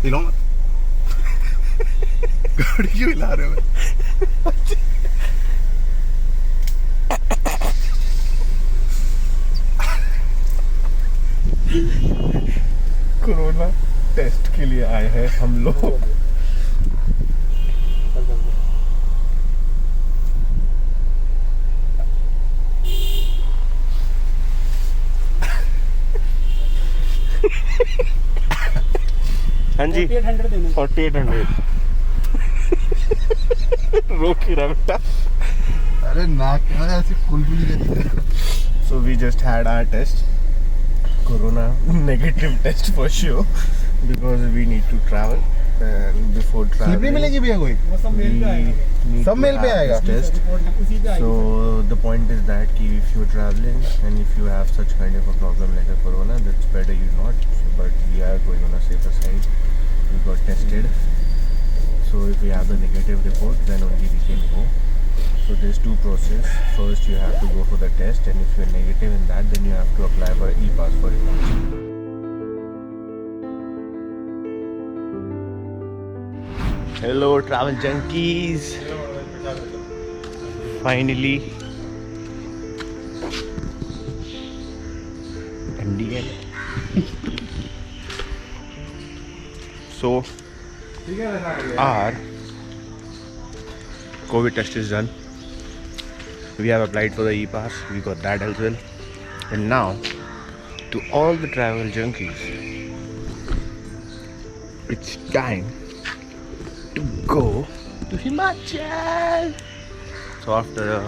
हिलाओ मत। गाड़ी क्यों हिला रहे हो? कोरोना टेस्ट के लिए आए हैं हम लोग। हाँ जी 4800 रोक ही रहा बेटा। अरे नाक ऐसे खुलबुली करी। So we just had our test, corona negative test for sure, because we need to travel and before traveling slip मिलेगी भैया कोई? we need सब to मेल पे have आएगा? this test. So the point is that कि if you're traveling and if you have such kind of a problem like a corona, that's better you not. But we are going on a safer side. We got tested. So if we have the negative report, then only we can go. So there's two process. First you have to go for the test, and if you're negative in that, then you have to apply for e-pass for it. Hello travel junkies. Finally MDL. So our COVID test is done. We have applied for the e-pass. We got that as well. And now, to all the travel junkies, it's time to go to Himachal. So after a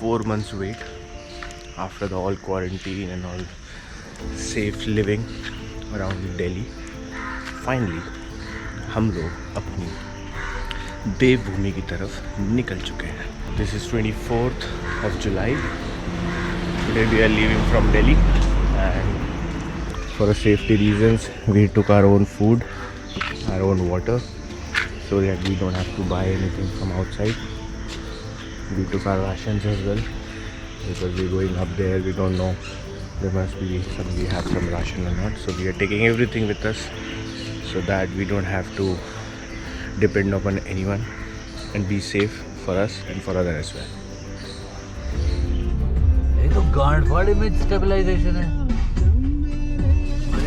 4 months wait, after the all quarantine and all safe living around Delhi, finally हम लोग अपनी देवभूमि की तरफ निकल चुके हैं. This is 24th of July. Today we are leaving from Delhi, and for safety reasons we took our own food, our own water, so that we don't have to buy anything from outside. We took our rations as well, because we're going up there, we don't know, there must be some, we have some ration or not, so we are taking everything with us so that we don't have to depend upon anyone and be safe for us and for others as well. ये तो गांड फाड़े में stabilization है.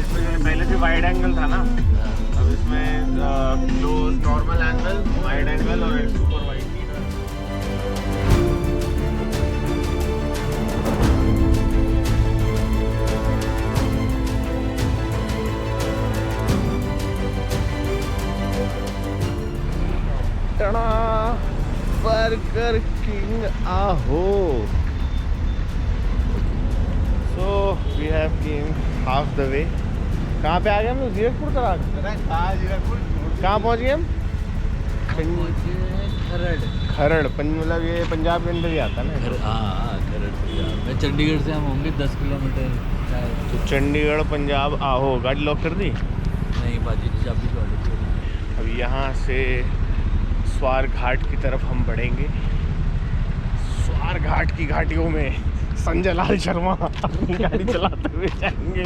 इसमें पहले से wide angle था ना, अब इसमें close normal angle, wide angle और सुपर वाइड. बर्गर किंग आहो. So we have came half the way. कहाँ पे आ गए हम लोग? जीरकपुर तरफ. कहाँ पहुँच गए हम? खरड़. मतलब ये पंजाब के अंदर ही आता ना. हाँ खरड़ पंजाब. मैं चंडीगढ़ से हम होंगे 10 किलोमीटर. तो चंडीगढ़ पंजाब आहो. गाड़ी लॉक कर दी? नहीं बाजी की चाबी तो अब यहाँ से स्वार घाट की तरफ हम बढ़ेंगे. स्वार घाट की घाटियों में संजय लाल शर्मा अपनी गाड़ी चलाते हुए जाएंगे.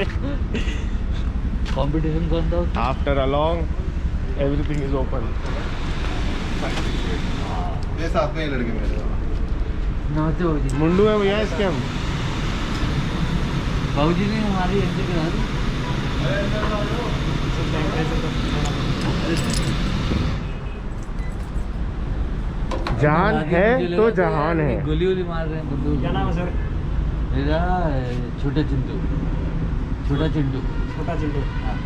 कंपटीशन कौन था? After a long everything is open. ये साथ में ही लड़के मेरे. नमस्ते बाबूजी. मुंडू है भैया इसके हम. बाबूजी ने हमारी एंट्री करा दी. जान है तो जहान है. गोली वोली मार रहे हैं बंदूक. क्या नाम है सर? मेरा छोटा चिंटू. छोटा चिंटू. छोटा चिंटू. हाँ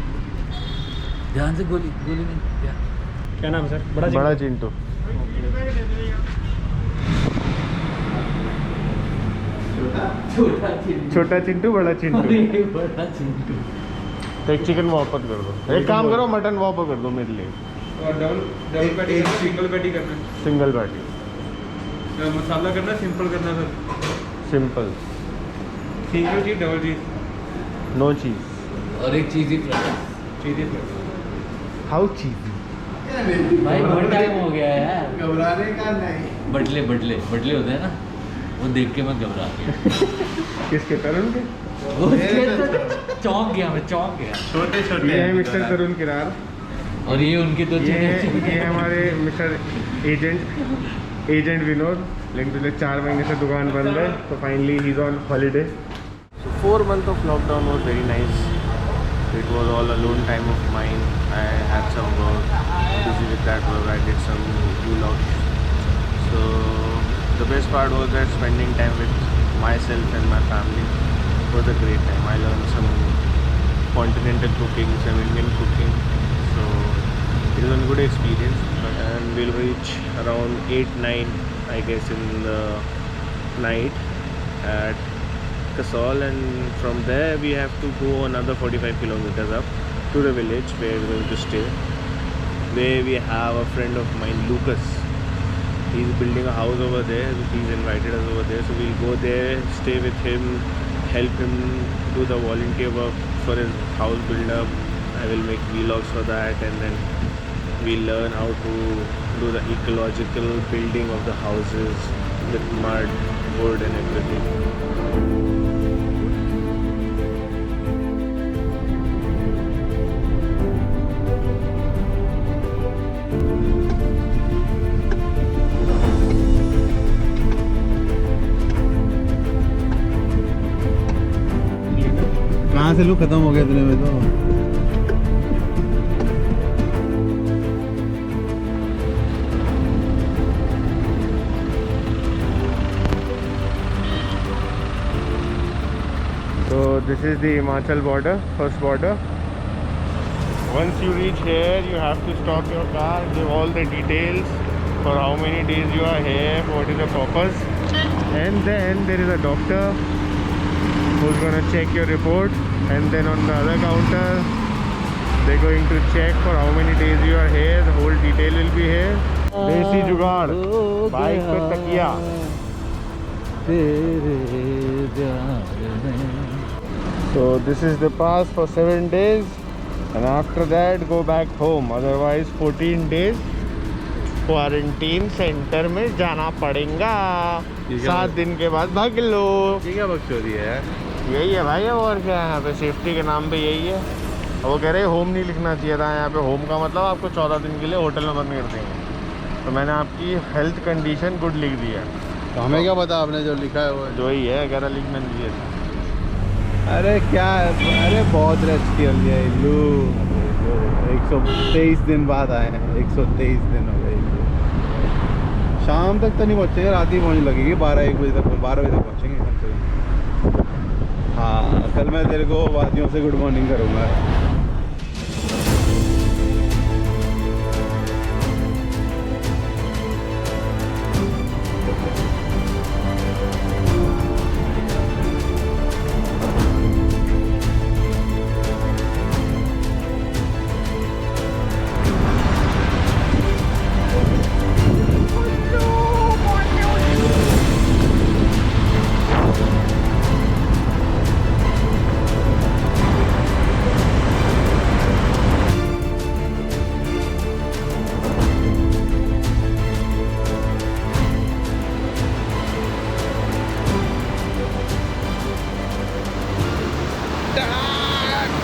ध्यान से गोली गोली नहीं. क्या नाम है सर? बड़ा चिंटू. छोटा चिंटू बड़ा चिंटू. बड़ा चिंटू. तो एक चिकन वॉपर कर दो. एक काम करो मटन वॉपर कर दो मेरे लिए. डबल पैटी करना, सिंगल पैटी करना. Single patty. मसाला करना, सिंपल करना sir. Simple. Single cheese, double cheese. No cheese. और एक चीज़ ही फ्राई. चीज. हाउ चीज. भाई बहुत टाइम हो गया है यार. घबराने का नहीं. बटले बटले बटले होते हैं ना, वो देख के मैं घबरा गया. किसके? तरुण के. चौंक गया मैं. चौंक गया. छोटे ये है मिस्टर तरुण किरार. और ये उनके दो ये हमारे मिस्टर एजेंट विनोद, लेकिन पिछले 4 महीने से दुकान बंद है, तो finally he is on holiday. So 4 months of lockdown was very nice. It was all alone time of mine. I had some work, busy with that work. I did some vlogs. So the best part was that spending time with myself and my family was a great time. I learned some continental cooking, some Indian cooking. So it was a good experience. And we'll reach around 8-9, I guess, in the night at Kasol, and from there we have to go another 45 kilometers up to the village where we're going to stay, where we have a friend of mine, Lucas. He's building a house over there. He's invited us over there, so we'll go there, stay with him, help him do the volunteer work for his house build up. I will make vlogs for that, and then we'll learn how to do the ecological building of the houses with mud, wood and everything. कहाँ से लोग खत्म हो गए इतने में तो। So this is the Himachal border, first border. Once you reach here, you have to stop your car, give all the details for how many days you are here, what is the purpose, and then there is a doctor who's going to check your report, and then on the other counter they're going to check for how many days you are here. The whole detail will be here. Desi jugaad, bike pe takiya. So this is the pass for 7 days, and after that go back home. Otherwise 14 days quarantine centre में जाना पड़ेगा। 7 दिन के बाद भाग लो। ये क्या बकचोदी है यार? यही है भाई, और क्या है यहाँ पे, सेफ्टी के नाम पे यही है। वो कह रहे होम नहीं लिखना चाहिए था यहाँ पे। होम का मतलब आपको 14 दिन के लिए होटल में बंद कर देंगे। तो मैंने आपकी हेल्थ कंडीशन गुड लिख दिया। तो हमें क्या पता, आपने जो लिखा है वो जो ही है 11 लिख मैंने दिया था। अरे क्या, अरे बहुत रेस्ट किया लिया इल्लू। 123 दिन बाद आए हैं, 123 दिन हो गए। शाम तक तो नहीं पहुँचेंगे, रात ही पहुँचने लगेगी। 12-1 बजे तक, 12 बजे तक पहुँचेंगे कम से कम। हाँ, कल मैं तेरे को वादियों से गुड मॉर्निंग करूँगा।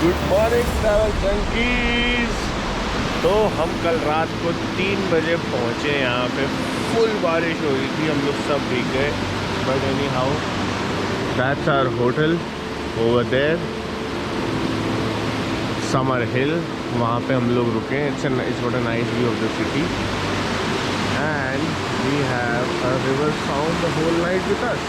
Good morning travel junkies. तो हम कल रात को 3 बजे पहुँचे यहाँ पे। फुल बारिश हो रही थी, हम लोग सब भीग गए। But anyhow that's our hotel over there, Summer Hill. वहाँ पे हम लोग रुके। It's what a nice view of the city, and we have a river sound the whole night with us.